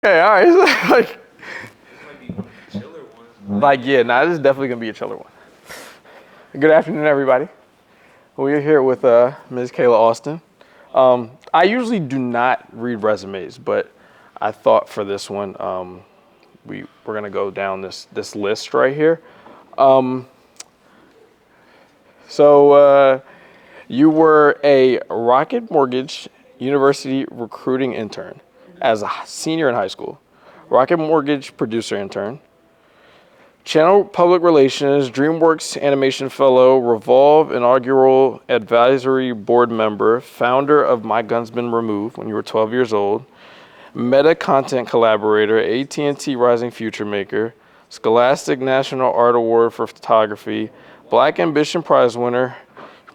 Okay, all right. Like, This might be one of the chiller ones. this is definitely gonna be a chiller one. Good afternoon, everybody. We're here with Ms. Kayla Austin. I usually do not read resumes, but I thought for this one, we're gonna go down this list right here. So you were a Rocket Mortgage University recruiting intern as a senior in high school, Rocket Mortgage producer intern, Channel Public Relations, DreamWorks Animation Fellow, Revolve Inaugural Advisory Board Member, founder of My Gun's Been Removed when you were 12 years old, Meta Content Collaborator, AT&T Rising Future Maker, Scholastic National Art Award for Photography, Black Ambition Prize winner,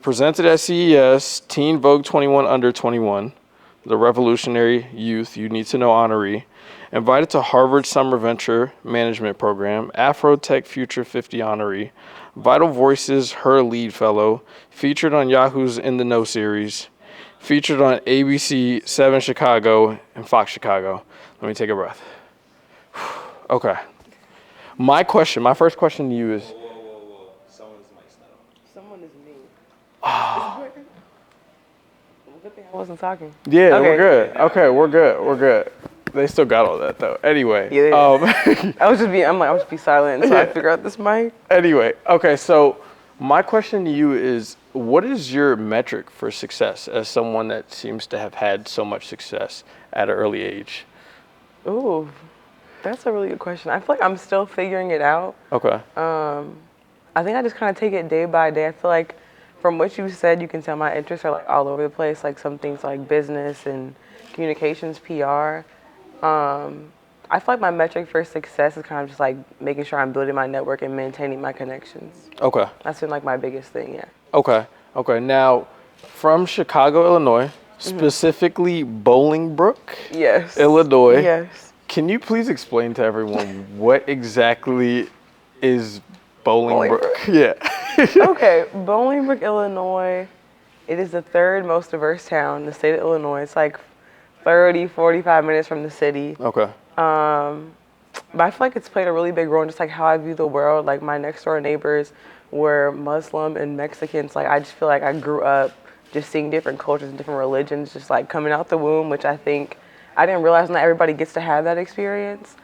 presented at CES, Teen Vogue 21 Under 21, the Revolutionary Youth You Need to Know honoree, invited to Harvard Summer Venture Management Program, Afrotech Future 50 honoree, Vital Voices Her Lead Fellow, featured on Yahoo's In the Know series, featured on ABC 7 Chicago and Fox Chicago. Let me take a breath. Okay. My first question to you is, Whoa. Someone's mic's not on. Someone is me. Well, good thing I wasn't talking. yeah, Okay. we're good. Okay, we're good. They still got all that though. Anyway, I was just be silent until I figure out this mic. Anyway, okay, so my question to you is, what is your metric for success as someone that seems to have had so much success at an early age? Ooh, that's a really good question. I feel like I'm still figuring it out. Okay. I think I just kind of take it day by day. I feel like from what you said, you can tell my interests are like all over the place, like some things like business and communications, PR. I feel like my metric for success is kind of just like making sure I'm building my network and maintaining my connections. Okay. That's been like my biggest thing, yeah. Okay. Now, from Chicago, Illinois, specifically Bolingbrook, Yes. Illinois. Yes. Can you please explain to everyone what exactly is Bolingbrook? Yeah. Okay, Bolingbrook, Illinois. It is the third most diverse town in the state of Illinois. It's like 30, 45 minutes from the city. Okay. But I feel like it's played a really big role in just like how I view the world. Like my next door neighbors were Muslim and Mexicans. Like I just feel like I grew up just seeing different cultures and different religions just like coming out the womb, which I think I didn't realize not everybody gets to have that experience.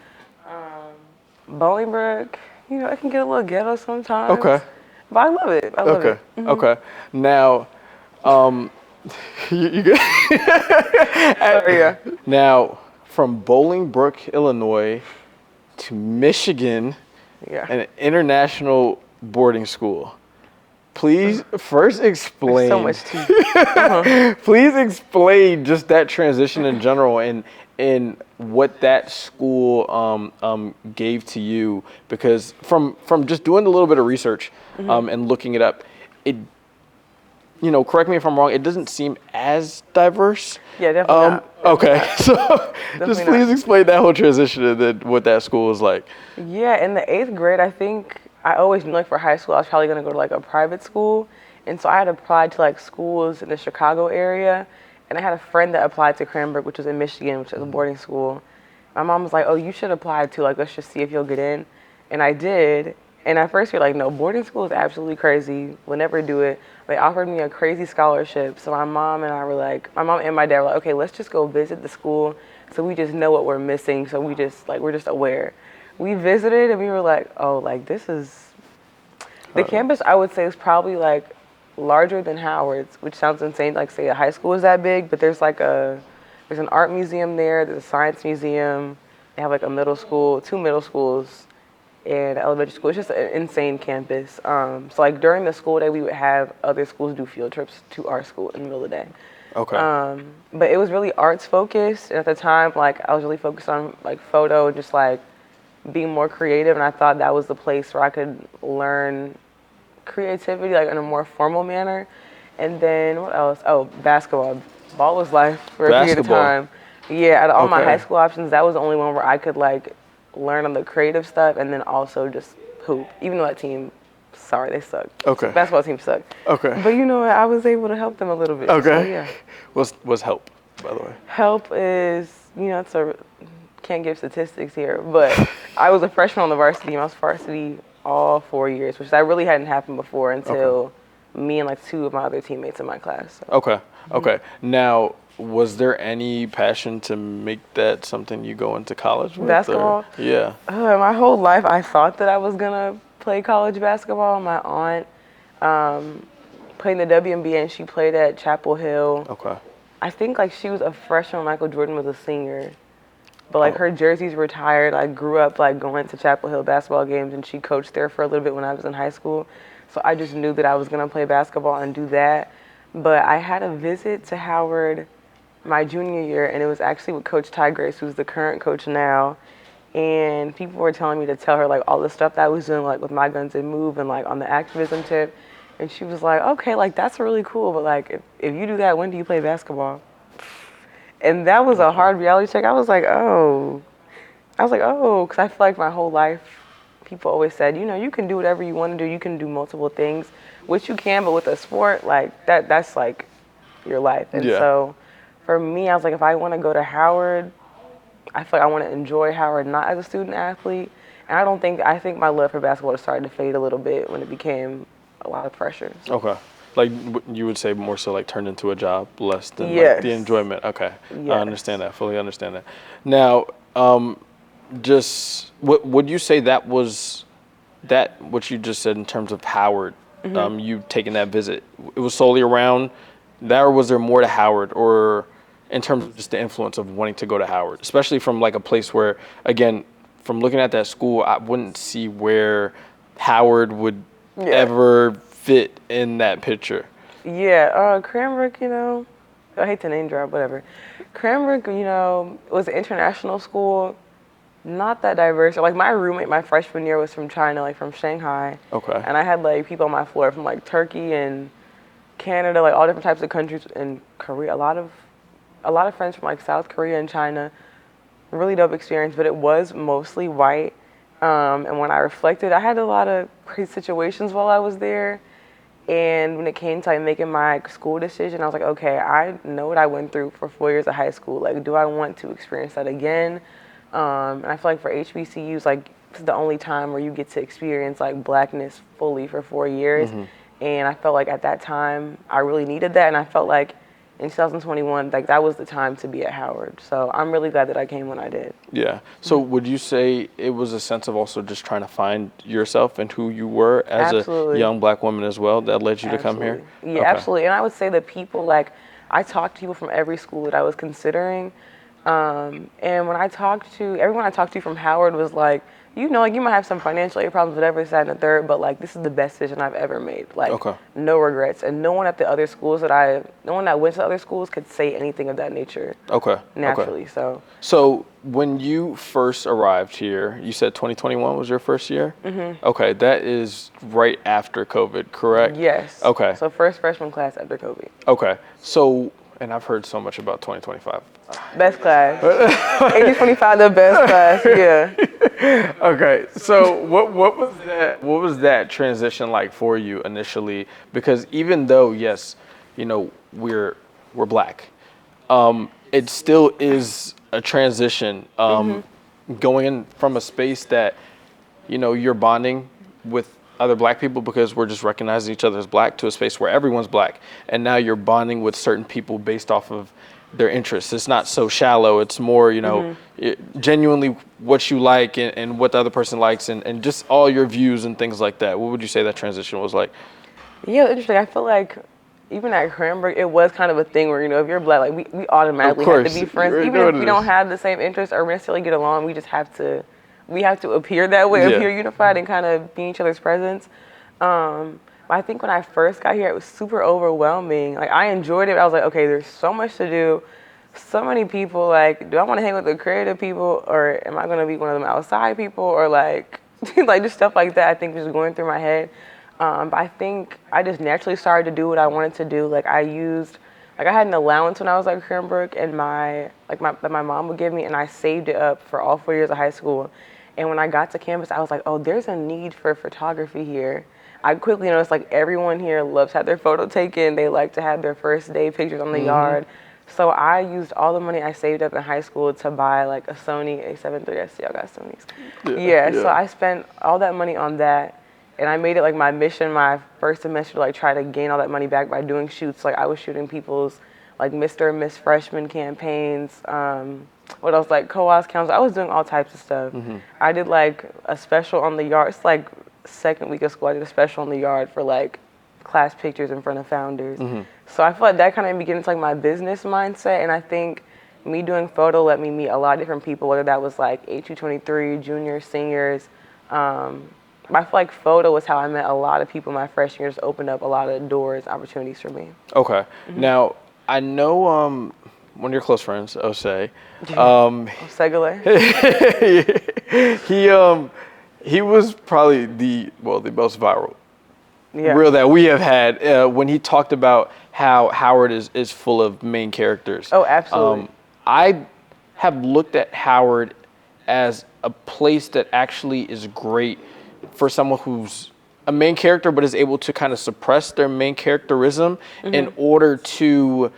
Bolingbrook, it can get a little ghetto sometimes. Okay. But I love it. I love it. Okay. Now, you good? Yeah. Now, from Bolingbrook, Illinois, to Michigan, Yeah. an international boarding school. Please first explain. So much tea. Please explain just that transition in general and what that school gave to you, because from just doing a little bit of research and looking it up, it, correct me if I'm wrong, it doesn't seem as diverse. Yeah, definitely not. Okay, so just please explain that whole transition and then what that school is like. Yeah, in the 8th grade, I think I always knew like for high school, I was probably gonna go to like a private school. And so I had applied to like schools in the Chicago area. And I had a friend that applied to Cranbrook, which was in Michigan, which is a boarding school. My mom was like, oh, you should apply too. Like, let's just see if you'll get in. And I did. And at first, you're like, no, boarding school is absolutely crazy. We'll never do it. They offered me a crazy scholarship. So my mom and my dad were like, okay, let's just go visit the school so we just know what we're missing. So we're just aware. We visited and we were like, oh, like this is, the campus I would say is probably like larger than Howard's, which sounds insane, like say a high school is that big, but there's an art museum there, there's a science museum, they have like a middle school, 2 middle schools, and elementary school. It's just an insane campus. So like during the school day, we would have other schools do field trips to our school in the middle of the day. Okay. But it was really arts focused, and at the time, like I was really focused on like photo, just like being more creative, and I thought that was the place where I could learn creativity like in a more formal manner. And then what else? Oh, basketball. Ball was life for a period of time. Yeah, out of all my high school options, that was the only one where I could like learn on the creative stuff and then also just hoop. Even though that team, sorry, they sucked. Okay. Basketball team sucked. Okay. But you know what? I was able to help them a little bit. Okay. So, yeah. What's help, by the way? Help is, it's a can't give statistics here, but I was a freshman on the varsity team. I was varsity all 4 years, which that really hadn't happened before until me and like 2 of my other teammates in my class. So. Okay. Okay. Now, was there any passion to make that something you go into college with? Basketball? Yeah. My whole life, I thought that I was gonna play college basketball. My aunt played in the WNBA, and she played at Chapel Hill. Okay. I think like she was a freshman when Michael Jordan was a senior. But like her jersey's retired. I grew up like going to Chapel Hill basketball games, and she coached there for a little bit when I was in high school. So I just knew that I was gonna play basketball and do that. But I had a visit to Howard my junior year, and it was actually with Coach Ty Grace, who's the current coach now. And people were telling me to tell her like all the stuff that I was doing, like with My Guns and Move and like on the activism tip. And she was like, okay, like that's really cool, but like if you do that, when do you play basketball? And that was a hard reality check. I was like, oh, because I feel like my whole life, people always said, you know, you can do whatever you want to do. You can do multiple things, which you can, but with a sport, like that's like your life. And so for me, I was like, if I want to go to Howard, I feel like I want to enjoy Howard, not as a student athlete. And I think my love for basketball started to fade a little bit when it became a lot of pressure. So. Okay. Like you would say more so like turned into a job less than like the enjoyment. Okay. Yes. I understand that. Fully understand that. Now, just what would you say that was what you just said in terms of Howard, you taking that visit, it was solely around that, or was there more to Howard, or in terms of just the influence of wanting to go to Howard, especially from like a place where, again, from looking at that school, I wouldn't see where Howard would ever fit in that picture. Yeah, Cranbrook, you know, I hate to name drop, whatever. Cranbrook, you know, was an international school, not that diverse. Like my roommate, my freshman year was from China, like from Shanghai. Okay. And I had like people on my floor from like Turkey and Canada, like all different types of countries, and Korea. A lot of friends from like South Korea and China. Really dope experience, but it was mostly white. And when I reflected, I had a lot of crazy situations while I was there. And when it came to like making my school decision, I was like, okay, I know what I went through for 4 years of high school. Like, do I want to experience that again? And I feel like for HBCUs, like, this is the only time where you get to experience like blackness fully for 4 years. And I felt like at that time, I really needed that. And I felt like in 2021, like that was the time to be at Howard. So I'm really glad that I came when I did. Yeah. So would you say it was a sense of also just trying to find yourself and who you were as a young black woman as well that led you to come here? Yeah, absolutely. And I would say that people, like, I talked to people from every school that I was considering. And when I talked to, everyone I talked to from Howard was like, you know, like you might have some financial aid problems, whatever, this, that, and the third, but like this is the best decision I've ever made. Like, no regrets. And no one at the other schools no one that went to other schools could say anything of that nature. Naturally, so. So when you first arrived here, you said 2021 was your first year? Okay, that is right after COVID, correct? Yes. Okay. So first freshman class after COVID. Okay. So, and I've heard so much about 2025. Best class. 8025, the best class, yeah. Okay, so what was that transition like for you initially? Because even though, yes, you know, we're black, it still is a transition going in from a space that, you know, you're bonding with other black people because we're just recognizing each other as black, to a space where everyone's black, and now you're bonding with certain people based off of their interests. It's not so shallow. It's more, you know, genuinely what you like and what the other person likes, and just all your views and things like that. What would you say that transition was like? Yeah, interesting. I feel like even at Cranbrook, it was kind of a thing where, you know, if you're black, like we automatically have to be friends. Even if we don't have the same interests or necessarily get along, we just have to appear that way, appear unified and kind of be in each other's presence. I think when I first got here, it was super overwhelming. Like, I enjoyed it. I was like, okay, there's so much to do, so many people. Like, do I want to hang with the creative people, or am I going to be one of them outside people, or like, like just stuff like that, I think was going through my head. But I think I just naturally started to do what I wanted to do. Like, I had an allowance when I was at Cranbrook, and that my mom would give me, and I saved it up for all 4 years of high school. And when I got to campus, I was like, oh, there's a need for photography here. I quickly noticed, like, everyone here loves to have their photo taken. They like to have their first day pictures on the yard. So I used all the money I saved up in high school to buy like a Sony A7 III. I see y'all got Sonys. Yeah, so I spent all that money on that. And I made it like my mission my first semester to like try to gain all that money back by doing shoots. Like I was shooting people's like Mr. and Miss Freshman campaigns. What else? Like co-ops council. I was doing all types of stuff. I did like a special on the yard. It's like second week of school. I did a special on the yard for like class pictures in front of founders. So I feel like that kind of began into like my business mindset. And I think me doing photo let me meet a lot of different people, whether that was like HU23, juniors, seniors. I feel like photo was how I met a lot of people my freshman year. Just opened up a lot of doors, opportunities for me. Okay. Now, I know one of your close friends, Osei. Segale. He was probably the most viral Yeah. reel that we have had when he talked about how Howard is full of main characters. Oh, absolutely. I have looked at Howard as a place that actually is great for someone who's a main character but is able to kind of suppress their main characterism in order to,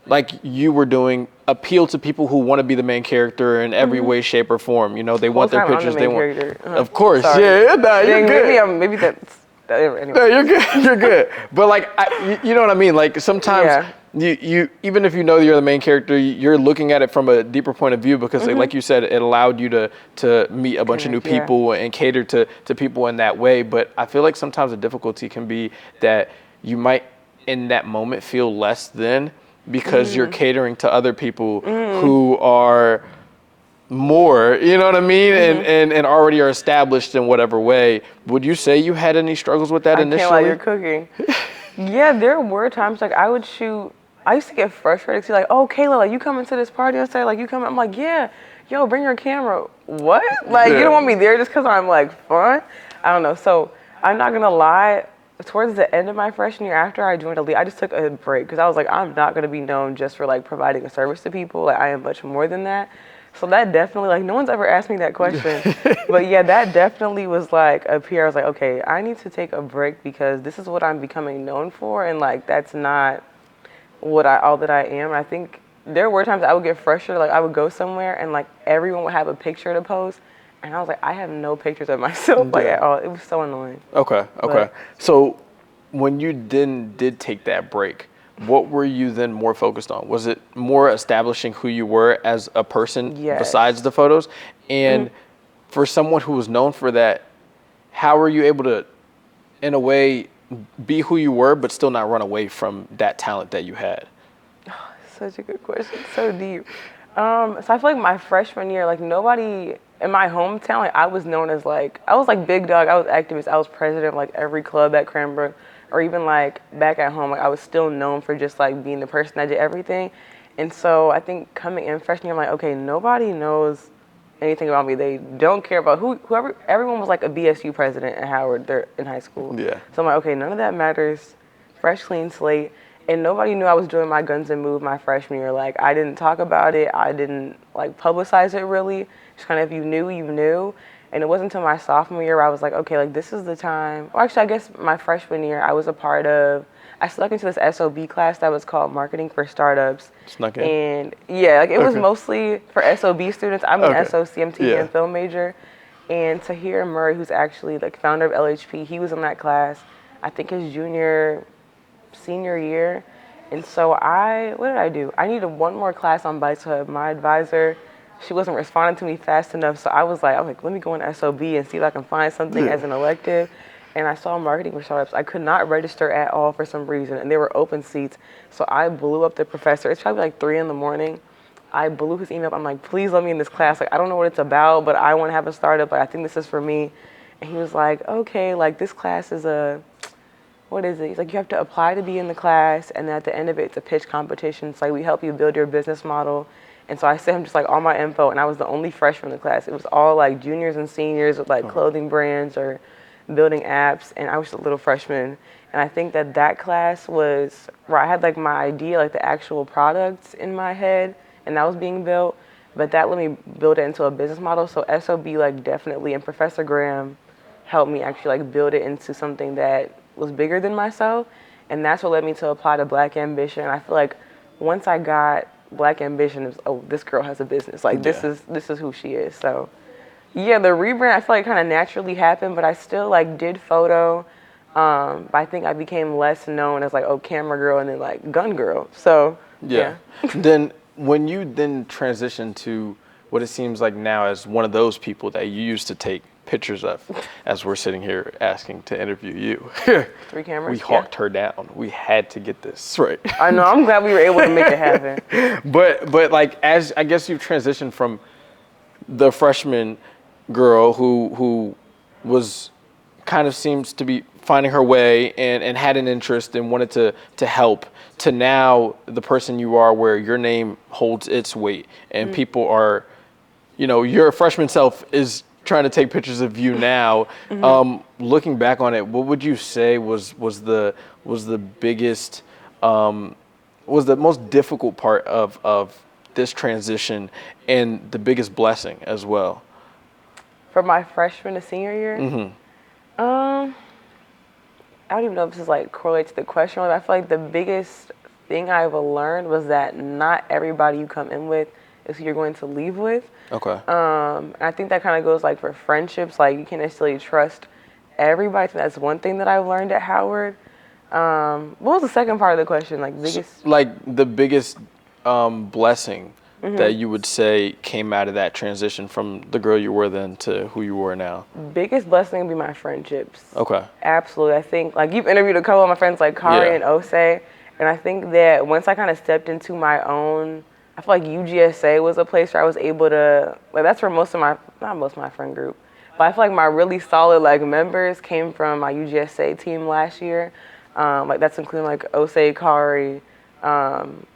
like you were doing, appeal to people who want to be the main character in every way, shape, or form. You know, they want their pictures. They want, of course, Sorry. yeah. Nah, you're good. Maybe that's. Anyway. No, you're good. You're good. But like, you know what I mean. Like sometimes you even if you know you're the main character, you're looking at it from a deeper point of view because, like you said, it allowed you to meet a bunch of new people and cater to people in that way. But I feel like sometimes the difficulty can be that you might in that moment feel less than because you're catering to other people who are more, you know what I mean, and already are established in whatever way. Would you say you had any struggles with that initially? I can't lie, you're cooking. Yeah, there were times like I would shoot. I used to get frustrated. See, like, oh, Kayla, like you coming to this party and say, like you coming? I'm like, yeah, yo, bring your camera. What? Like you don't want me there just because I'm like fun? I don't know. So I'm not gonna lie. Towards the end of my freshman year, after I joined Elite, I just took a break because I was like, I'm not gonna be known just for like providing a service to people. Like I am much more than that. So that definitely, like, no one's ever asked me that question. But yeah, that definitely was like up here. I was like, okay, I need to take a break because this is what I'm becoming known for. And like, that's not all that I am. And I think there were times I would get frustrated. Like I would go somewhere and like everyone would have a picture to post. And I was like, I have no pictures of myself like at all. It was so annoying. Okay. So when you did take that break, what were you then more focused on? Was it more establishing who you were as a person besides the photos? And for someone who was known for that, how were you able to, in a way, be who you were but still not run away from that talent that you had? Oh, such a good question. So deep. So I feel like my freshman year, like nobody in my hometown, like I was known as like, I was like big dog. I was activist. I was president of like every club at Cranbrook. Or even like back at home, like I was still known for just like being the person that did everything. And so I think coming in freshman year, I'm like, okay, nobody knows anything about me. They don't care about whoever, everyone was like a BSU president at Howard, they're in high school. Yeah. So I'm like, okay, none of that matters. Fresh, clean slate. And nobody knew I was doing my Guns and Move my freshman year. Like I didn't talk about it. I didn't like publicize it really. Just kind of if you knew, you knew. And it wasn't until my sophomore year where I was like, okay, like this is the time. Well, actually, I guess my freshman year, I snuck into this SOB class that was called Marketing for Startups. Snuck in? And yeah, like it was mostly for SOB students. I'm an SOCMT and film major. And Tahir Murray, who's actually like founder of LHP, he was in that class, I think his senior year. And so what did I do? I needed one more class on Bites Hub. My advisor, she wasn't responding to me fast enough, so I was like, let me go in SOB and see if I can find something as an elective. And I saw Marketing for Startups. I could not register at all for some reason, and there were open seats. So I blew up the professor. It's probably like 3 a.m. I blew his email up. I'm like, please let me in this class. Like, I don't know what it's about, but I want to have a startup. Like, I think this is for me. And he was like, okay, like this class is what is it? He's like, you have to apply to be in the class, and then at the end of it, it's a pitch competition. So like, we help you build your business model. And so I sent him just like all my info, and I was the only freshman in the class. It was all like juniors and seniors with like clothing brands or building apps, and I was a little freshman. And I think that class was where I had like my idea, like the actual products in my head, and that was being built. But that let me build it into a business model. So SOB like definitely, and Professor Graham helped me actually like build it into something that was bigger than myself. And that's what led me to apply to Black Ambition. I feel like once I got Black Ambition, it was, oh, this girl has a business. Like Yeah. this is who she is. So yeah, the rebrand I feel like kind of naturally happened, but I still like did photo. But I think I became less known as like, oh, camera girl and then like gun girl. So Yeah. Then when you then transition to what it seems like now as one of those people that you used to take pictures of, as we're sitting here asking to interview you. 3 cameras. We yeah. hawked her down. We had to get this right. I know. I'm glad we were able to make it happen. But like, as I guess you've transitioned from the freshman girl who was kind of seems to be finding her way and had an interest and wanted to help, to now the person you are, where your name holds its weight and people are, your freshman self is trying to take pictures of you now. Looking back on it, what would you say was the biggest, was the most difficult part of this transition and the biggest blessing as well? For my freshman to senior year, I don't even know if this is like correlates to the question, but I feel like the biggest thing I've learned was that not everybody you come in with is who you're going to leave with. Okay. And I think that kind of goes like for friendships, like you can't necessarily trust everybody. I think that's one thing that I've learned at Howard. What was the second part of the question? Like biggest? Like the biggest blessing that you would say came out of that transition from the girl you were then to who you were now? Biggest blessing would be my friendships. Okay. Absolutely. I think like you've interviewed a couple of my friends like Kari and Osei, and I think that once I kind of stepped into my own, I feel like UGSA was a place where I was able to, like that's where most of my, not most of my friend group, but I feel like my really solid like members came from my UGSA team last year. Like that's including like Osei, Kari,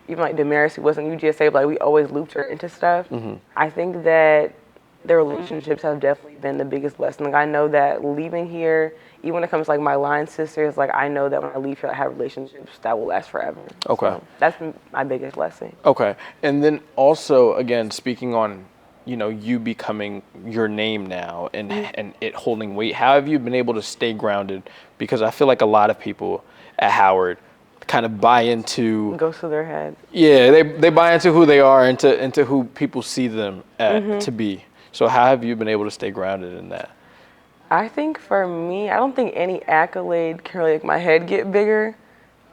even like Damaris, who wasn't UGSA, but like we always looped her into stuff. I think that the relationships have definitely been the biggest blessing. Like I know that leaving here, even when it comes to like my line sisters, like I know that when I leave here, I have relationships that will last forever. Okay. So that's been my biggest blessing. Okay. And then also, again, speaking on, you becoming your name now and it holding weight, how have you been able to stay grounded? Because I feel like a lot of people at Howard kind of buy into, Goes to their head. yeah, they buy into who they are, into who people see them to be. So how have you been able to stay grounded in that? I think for me, I don't think any accolade can really make my head get bigger.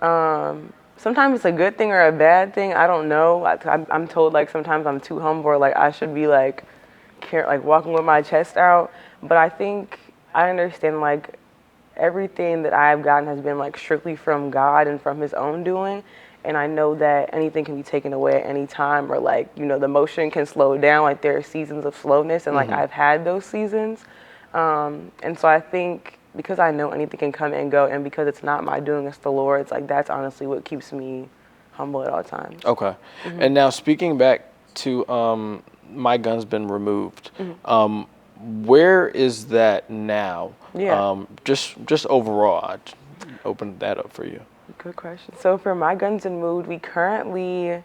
Sometimes it's a good thing or a bad thing. I don't know. I'm told like sometimes I'm too humble or like I should be like walking with my chest out. But I think I understand like everything that I've gotten has been like strictly from God and from His own doing. And I know that anything can be taken away at any time, or like, the motion can slow down. Like there are seasons of slowness, and like I've had those seasons. And so I think because I know anything can come and go, and because it's not my doing, it's the Lord's, like that's honestly what keeps me humble at all times. Okay. And now speaking back to My Gun's Been Removed, where is that now? Yeah. Just overall, I opened that up for you. Good question. So for My Guns and Mood, we currently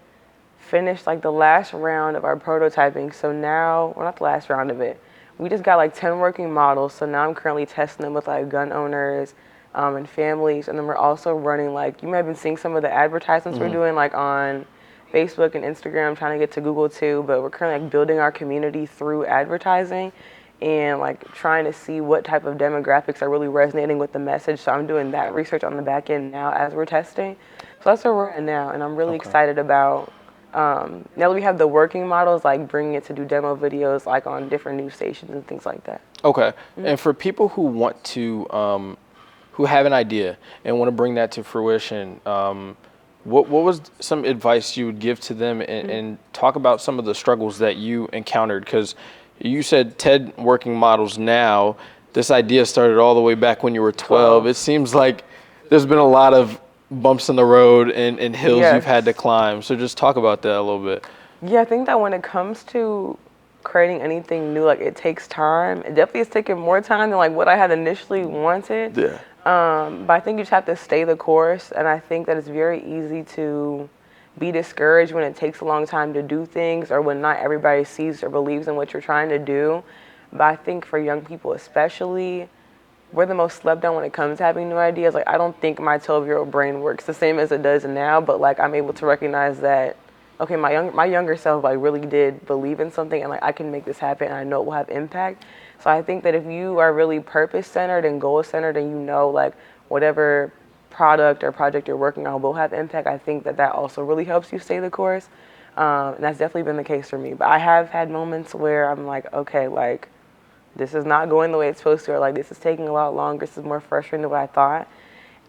finished like the last round of our prototyping. So now, well, not the last round of it. We just got like 10 working models. So now I'm currently testing them with like gun owners and families. And then we're also running like, you might have been seeing some of the advertisements we're doing like on Facebook and Instagram, trying to get to Google too. But we're currently like building our community through advertising and like trying to see what type of demographics are really resonating with the message. So I'm doing that research on the back end now as we're testing. So that's where we're at now. And I'm really excited about, now that we have the working models, like bringing it to do demo videos like on different news stations and things like that. Okay. And for people who want to, who have an idea and want to bring that to fruition, what was some advice you would give to them and talk about some of the struggles that you encountered? Because you said TED working models now. This idea started all the way back when you were 12. It seems like there's been a lot of bumps in the road and hills you've had to climb. So just talk about that a little bit. Yeah, I think that when it comes to creating anything new, like it takes time. It definitely has taken more time than like what I had initially wanted. Yeah. But I think you just have to stay the course. And I think that it's very easy to be discouraged when it takes a long time to do things or when not everybody sees or believes in what you're trying to do. But I think for young people especially, we're the most slept on when it comes to having new ideas. Like, I don't think my 12-year-old brain works the same as it does now, but like I'm able to recognize that, okay, my younger self like really did believe in something, and like I can make this happen, and I know it will have impact. So I think that if you are really purpose centered and goal centered, and you know like whatever product or project you're working on will have impact, I think that that also really helps you stay the course. And that's definitely been the case for me. But I have had moments where I'm like, okay, like this is not going the way it's supposed to, or like this is taking a lot longer, this is more frustrating than what I thought.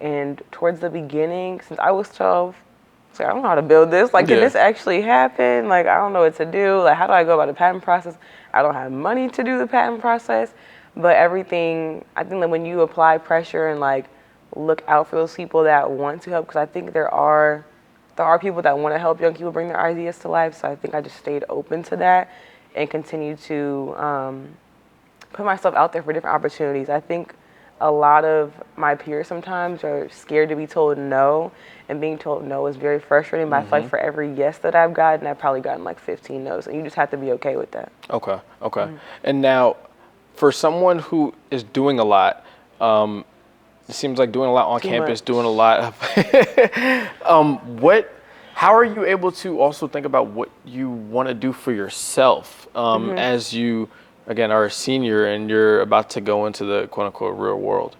And towards the beginning, since I was 12, it's like, I don't know how to build this. Like, can this actually happen? Like, I don't know what to do. Like, how do I go about the patent process? I don't have money to do the patent process. But everything, I think that when you apply pressure and like look out for those people that want to help, because I think there are people that want to help young people bring their ideas to life. So I think I just stayed open to that and continued to put myself out there for different opportunities. I think a lot of my peers sometimes are scared to be told no, and being told no is very frustrating. But I feel like for every yes that I've gotten, I've probably gotten like 15 no's, and you just have to be okay with that. Okay. And now, for someone who is doing a lot, it seems like doing a lot on campus, doing a lot of how are you able to also think about what you want to do for yourself as you, again, are a senior and you're about to go into the quote unquote real world?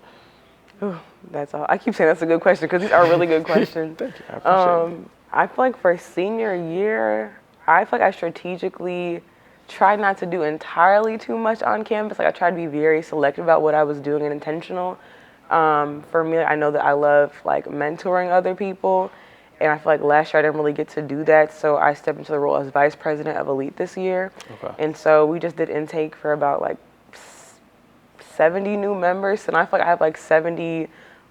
Ooh, that's all. I keep saying that's a good question because these are really good questions. Thank you. I appreciate it. I feel like for senior year, I feel like I strategically tried not to do entirely too much on campus. Like I tried to be very selective about what I was doing and intentional. For me, I know that I love like mentoring other people, and I feel like last year I didn't really get to do that, so I stepped into the role as vice president of Elite this year. Okay. And so we just did intake for about like 70 new members, and I feel like I have like 70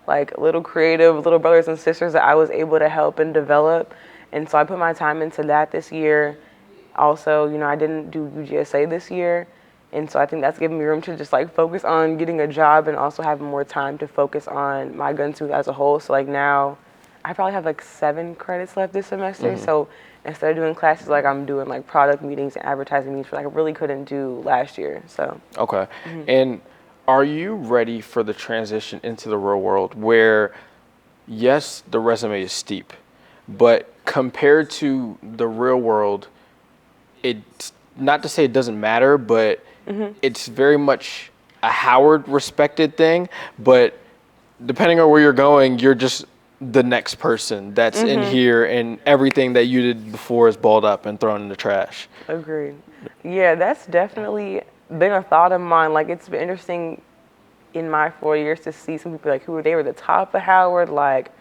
like little creative little brothers and sisters that I was able to help and develop. And so I put my time into that this year. Also, you know, I didn't do UGSA this year, and so I think that's given me room to just like focus on getting a job and also having more time to focus on my gun suit as a whole. So like now I probably have like 7 credits left this semester. So instead of doing classes, like I'm doing like product meetings and advertising meetings, which I really couldn't do last year. So okay. And are you ready for the transition into the real world where, yes, the resume is steep, but compared to the real world, it's not to say it doesn't matter, but it's very much a Howard respected thing. But depending on where you're going, you're just the next person that's in here, and everything that you did before is balled up and thrown in the trash. Agreed. Yeah, that's definitely been a thought of mine. Like it's been interesting in my 4 years to see some people like they were the top of Howard, like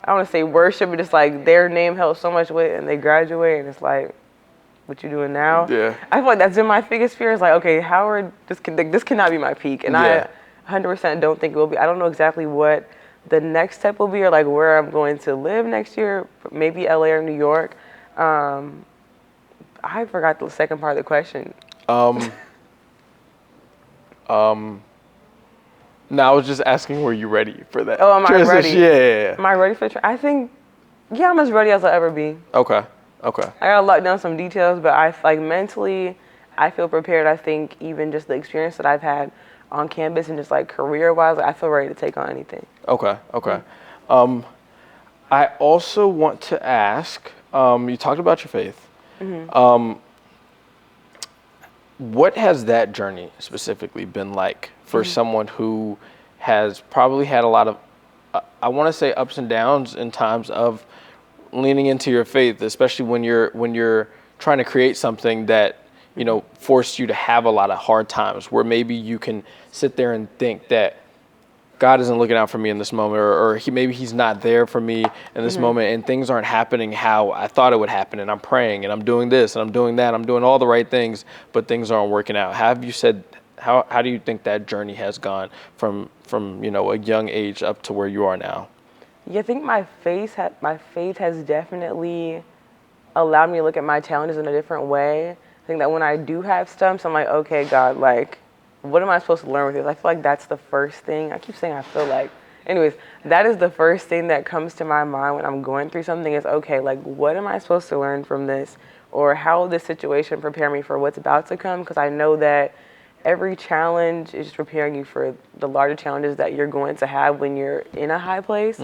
I don't want to say worship, but just like their name held so much weight, and they graduate, and it's like, what you doing now? Yeah. I feel like that's been my biggest fear. Is like, okay, Howard, this cannot be my peak, and I 100% don't think it will be. I don't know exactly what the next step will be, or like where I'm going to live next year. Maybe LA or New York. I forgot the second part of the question. No, I was just asking, were you ready for that? Oh, am I ready? Yeah. Am I ready for I think, yeah, I'm as ready as I'll ever be. Okay. I gotta lock down some details, but I like mentally, I feel prepared. I think even just the experience that I've had on campus and just like career-wise, I feel ready to take on anything. Okay. I also want to ask, you talked about your faith. What has that journey specifically been like for someone who has probably had a lot of, I want to say, ups and downs in times of leaning into your faith, especially when you're trying to create something that, you know, forced you to have a lot of hard times where maybe you can sit there and think that God isn't looking out for me in this moment, or maybe he's not there for me in this moment, and things aren't happening how I thought it would happen, and I'm praying and I'm doing this and I'm doing that, I'm doing all the right things, but things aren't working out. How do you think that journey has gone from you know, a young age up to where you are now? Yeah, I think my faith has definitely allowed me to look at my challenges in a different way. I think that when I do have stumps, I'm like, okay, God, like, what am I supposed to learn with this? I feel like that's the first thing. I keep saying I feel like. Anyways, that is the first thing that comes to my mind when I'm going through something is, okay, like, what am I supposed to learn from this? Or how will this situation prepare me for what's about to come? Because I know that every challenge is just preparing you for the larger challenges that you're going to have when you're in a high place.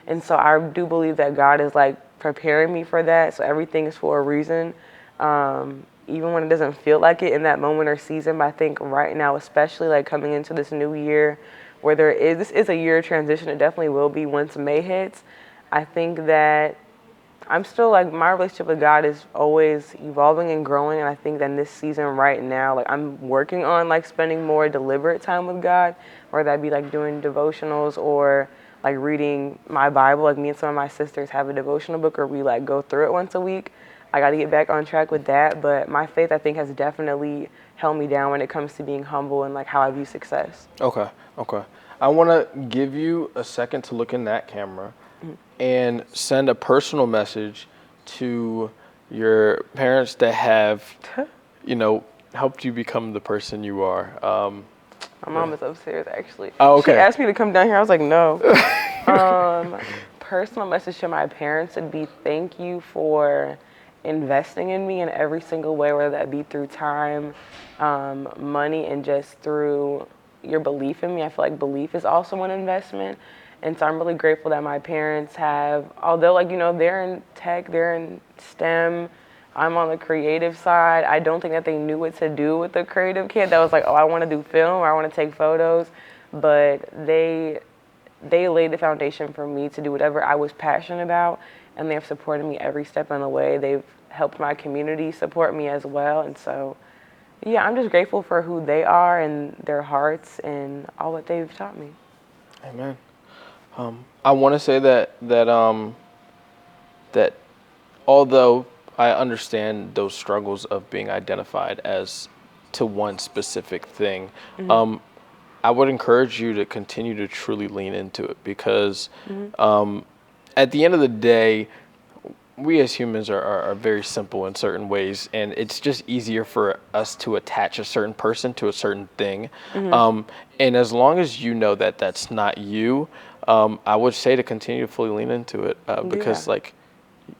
And so I do believe that God is like preparing me for that. So everything is for a reason. Even when it doesn't feel like it in that moment or season. But I think right now, especially like coming into this new year where this is a year of transition. It definitely will be once May hits. I think that I'm still like, my relationship with God is always evolving and growing. And I think that in this season right now, like I'm working on like spending more deliberate time with God, whether that be like doing devotionals or like reading my Bible. Like me and some of my sisters have a devotional book where we like go through it once a week. I got to get back on track with that. But my faith, I think, has definitely held me down when it comes to being humble and like how I view success. Okay. I want to give you a second to look in that camera and send a personal message to your parents that have, helped you become the person you are. My mom is upstairs, actually. Oh, okay. She asked me to come down here. I was like, no. Personal message to my parents would be thank you for investing in me in every single way, whether that be through time, money, and just through your belief in me. I feel like belief is also an investment. And so I'm really grateful that my parents have, although they're in tech, they're in STEM, I'm on the creative side. I don't think that they knew what to do with the creative kid that was like, oh, I want to do film or I want to take photos. But they laid the foundation for me to do whatever I was passionate about. And they've supported me every step on the way. They've helped my community support me as well. And so, yeah, I'm just grateful for who they are and their hearts and all that they've taught me. Amen. I want to say that although I understand those struggles of being identified as to one specific thing, I would encourage you to continue to truly lean into it because at the end of the day, we as humans are very simple in certain ways, and it's just easier for us to attach a certain person to a certain thing. And as long as you know that that's not you, I would say to continue to fully lean into it because like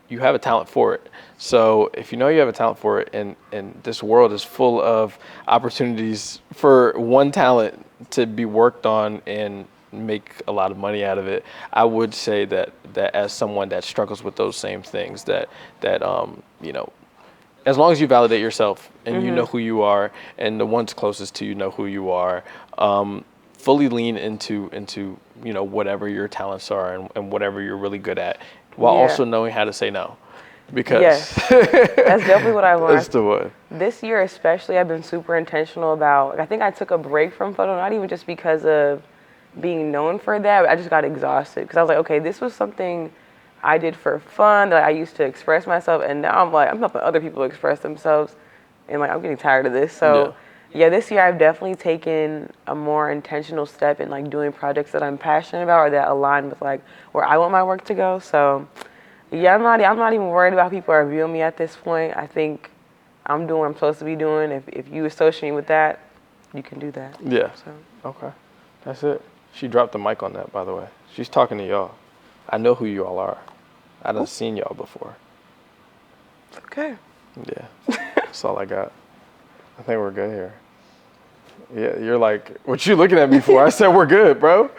you have a talent for it. So if you know you have a talent for it, and this world is full of opportunities for one talent to be worked on and make a lot of money out of it, I would say that as someone that struggles with those same things, that as long as you validate yourself and you know who you are, and the ones closest to you know who you are, fully lean into whatever your talents are and whatever you're really good at, while also knowing how to say no. Because that's definitely what I learned. That's the one. This year especially, I've been super intentional about, I think I took a break from photo, not even just because of being known for that, but I just got exhausted because I was like, okay, this was something I did for fun, that I used to express myself, and now I'm helping other people express themselves, and like I'm getting tired of this. So yeah, this year I've definitely taken a more intentional step in like doing projects that I'm passionate about or that align with like where I want my work to go. So yeah, I'm not even worried about people are viewing me at this point. I think I'm doing what I'm supposed to be doing. If you associate me with that, you can do that. Yeah. So. Okay. That's it. She dropped the mic on that, by the way. She's talking to y'all. I know who you all are. I done seen y'all before. Okay. Yeah. That's all I got. I think we're good here. Yeah, you're like, what you looking at me for? I said we're good, bro.